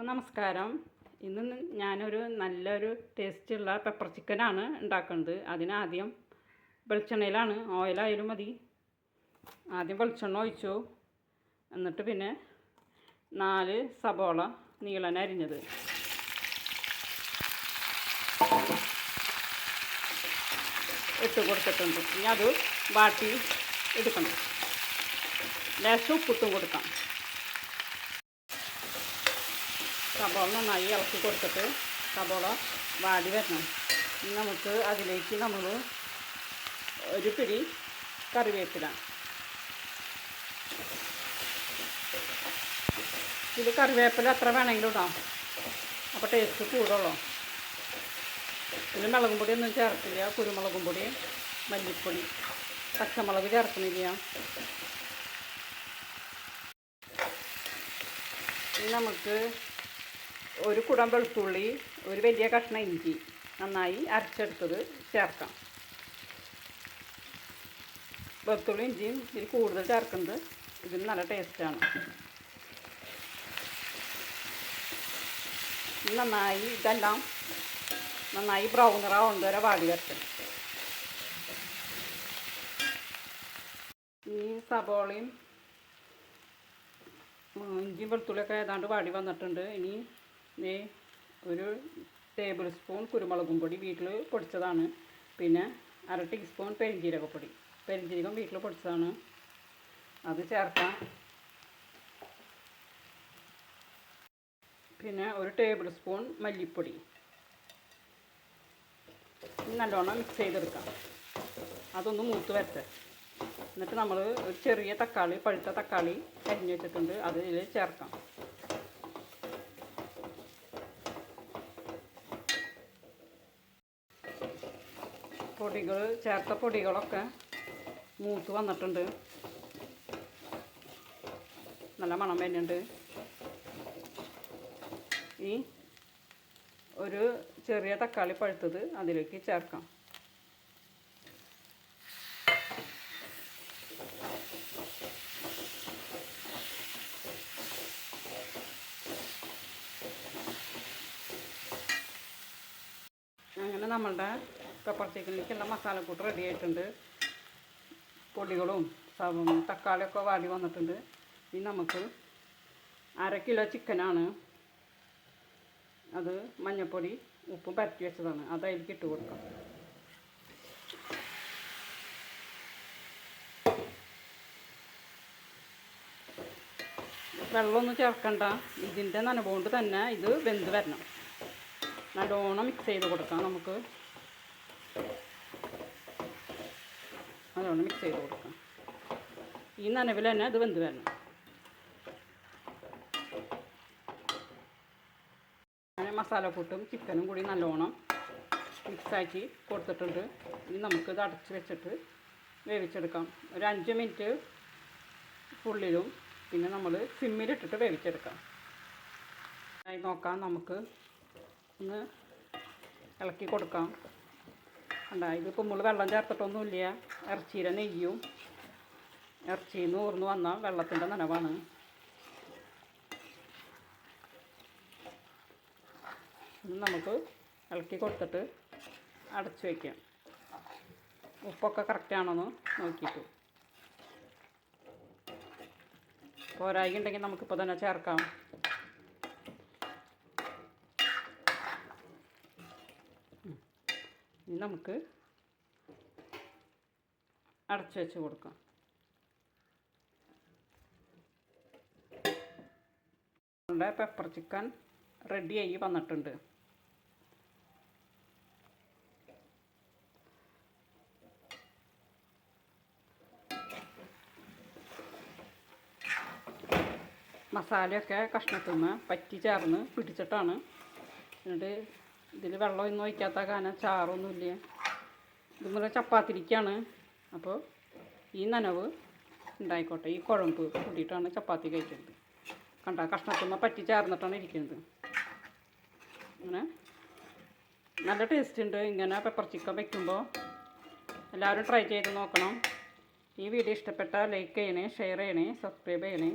നമസ്കാരം. ഇന്ന് ഞാനൊരു നല്ലൊരു ടേസ്റ്റുള്ള പെപ്പർ ചിക്കനാണ് ഉണ്ടാക്കുന്നത്. അതിനാദ്യം വെളിച്ചെണ്ണയിലാണ്, ഓയിലായാലും മതി. ആദ്യം വെളിച്ചെണ്ണ ഒഴിച്ചു. എന്നിട്ട് പിന്നെ 4 സബോള നീളനെ അരിഞ്ഞത് ഇട്ട് കൊടുത്തിട്ടുണ്ട്. ഇനി അത് വാട്ടി എടുക്കണം. ലേശം ഉപ്പിട്ടും കൊടുക്കാം. സബോള നന്നായി ഇളക്കി കൊടുത്തിട്ട് സബോള വാടി വരണം. ഇനി നമുക്ക് അതിലേക്ക് നമ്മൾ ഒരു പിടി കറിവേപ്പില, ഇത് കറിവേപ്പില എത്ര വേണമെങ്കിലും ഇടാം, അപ്പോൾ ടേസ്റ്റ് കൂടുള്ളൂ. ഇതിൽ മുളകും പൊടി ഒന്നും ചേർക്കില്ല. കുരുമുളകും പൊടി, മല്ലിപ്പൊടി, പച്ചമുളക് ചേർക്കുന്നില്ല. ഇനി നമുക്ക് ഒരു കുടം വെളുത്തുള്ളി, ഒരു വലിയ കഷ്ണം ഇഞ്ചി നന്നായി അരച്ചെടുത്തത് ചേർക്കാം. വെളുത്തുള്ളി ഇഞ്ചിയും ഇതിൽ കൂടുതൽ ചേർക്കുന്നത് ഇതിന് നല്ല ടേസ്റ്റാണ്. നന്നായി ഇതെല്ലാം നന്നായി ബ്രൗൺ നിറാവുന്നത് വരെ വാടി വരട്ടെ. ഈ സബോളയും ഇഞ്ചിയും വെളുത്തുള്ളിയൊക്കെ ഏതാണ്ട് വാടി വന്നിട്ടുണ്ട്. ഇനി ഒരു ടേബിൾ സ്പൂൺ കുരുമുളകും പൊടി വീട്ടിൽ പൊടിച്ചതാണ്. പിന്നെ 1/2 ടീസ്പൂൺ പെരിഞ്ജീരകപ്പൊടി, പെരിഞ്ജീരകം വീട്ടിൽ പൊടിച്ചതാണ്, അത് ചേർക്കാം. പിന്നെ 1 ടേബിൾ സ്പൂൺ മല്ലിപ്പൊടി. നല്ലോണം മിക്സ് ചെയ്തെടുക്കാം. അതൊന്ന് മൂത്ത് വരട്ടെ. എന്നിട്ട് നമ്മൾ ഒരു ചെറിയ തക്കാളി, പഴുത്ത തക്കാളി അരിഞ്ഞ് വെച്ചിട്ടുണ്ട്, അത് ഇതിൽ ചേർക്കാം. ചേർത്ത പൊടികളൊക്കെ മൂത്ത് വന്നിട്ടുണ്ട്. നല്ല മണം വരുന്നുണ്ട്. ഈ ഒരു ചെറിയ തക്കാളി പഴുത്തത് അതിലേക്ക് ചേർക്കാം. അങ്ങനെ നമ്മളുടെ പെപ്പർ ചിക്കനിലേക്കുള്ള മസാലക്കൂട്ട് റെഡി ആയിട്ടുണ്ട്. പൊടികളും തക്കാളിയൊക്കെ വാടി വന്നിട്ടുണ്ട്. ഇനി നമുക്ക് 1/2 കിലോ ചിക്കനാണ്. അത് മഞ്ഞൾപ്പൊടി ഉപ്പും പരത്തി വെച്ചതാണ്, അത് അതിലേക്ക് ഇട്ട് കൊടുക്കാം. വെള്ളമൊന്നും ചേർക്കണ്ട. ഇതിൻ്റെ നനവുകൊണ്ട് തന്നെ ഇത് വെന്ത് വരണം. നല്ലോണം മിക്സ് ചെയ്ത് കൊടുക്കാം. നമുക്ക് നല്ലോണം മിക്സ് ചെയ്ത് കൊടുക്കാം. ഈ നനവിൽ തന്നെ അത് വെന്ത് വരണം. അങ്ങനെ മസാലക്കൂട്ടും ചിക്കനും കൂടി നല്ലോണം മിക്സാക്കി കൊടുത്തിട്ടുണ്ട്. ഇനി നമുക്കിത് അടച്ച് വെച്ചിട്ട് വേവിച്ചെടുക്കാം. ഒരു 5 മിനിറ്റ് ഫുള്ളിലും പിന്നെ നമ്മൾ സിമ്മിലിട്ടിട്ട് വേവിച്ചെടുക്കാം. നോക്കാം, നമുക്ക് ഒന്ന് ഇളക്കി കൊടുക്കാം. ഇതിപ്പോൾ നമ്മൾ വെള്ളം ചേർത്തിട്ടൊന്നുമില്ല. ഇറച്ചിയുടെ നെയ്യും ഇറച്ചിയിൽ നിന്ന് ഊർന്ന് വന്ന വെള്ളത്തിൻ്റെ നനവാണ്. നമുക്ക് ഇളക്കി കൊടുത്തിട്ട് അടച്ചു വയ്ക്കാം. ഉപ്പൊക്കെ കറക്റ്റാണെന്ന് നോക്കിയിട്ട്. പോരായി ഉണ്ടെങ്കിൽ നമുക്കിപ്പോൾ തന്നെ ചേർക്കാം. ഇനി നമുക്ക് അടച്ചു വെച്ച് കൊടുക്കാം. നമ്മുടെ പെപ്പർ ചിക്കൻ റെഡിയായി വന്നിട്ടുണ്ട്. മസാലയൊക്കെ കഷ്ണത്തിന്മേൽ പറ്റി ചേർന്ന് പിടിച്ചിട്ടാണ്. എന്നിട്ട് ഇതിൽ വെള്ളമൊന്നും ഒഴിക്കാത്ത കാരണം ചാറൊന്നുമില്ല. ഇതുപോലെ ചപ്പാത്തിരിക്കാണ്. അപ്പോൾ ഈ നനവ് ഉണ്ടായിക്കോട്ടെ. ഈ കുഴമ്പ് കൂട്ടിയിട്ടാണ് ചപ്പാത്തി കഴിക്കുന്നത്. കണ്ട, കഷ്ണത്തിന്മേൽ പറ്റി ചേർന്നിട്ടാണ് ഇരിക്കുന്നത്. അങ്ങനെ നല്ല ടേസ്റ്റ് ഉണ്ട്. ഇങ്ങനെ പെപ്പർ ചിക്കൻ വയ്ക്കുമ്പോൾ എല്ലാവരും ട്രൈ ചെയ്ത് നോക്കണം. ഈ വീഡിയോ ഇഷ്ടപ്പെട്ടാൽ ലൈക്ക് ചെയ്യണേ, ഷെയർ ചെയ്യണേ, സബ്സ്ക്രൈബ് ചെയ്യണേ.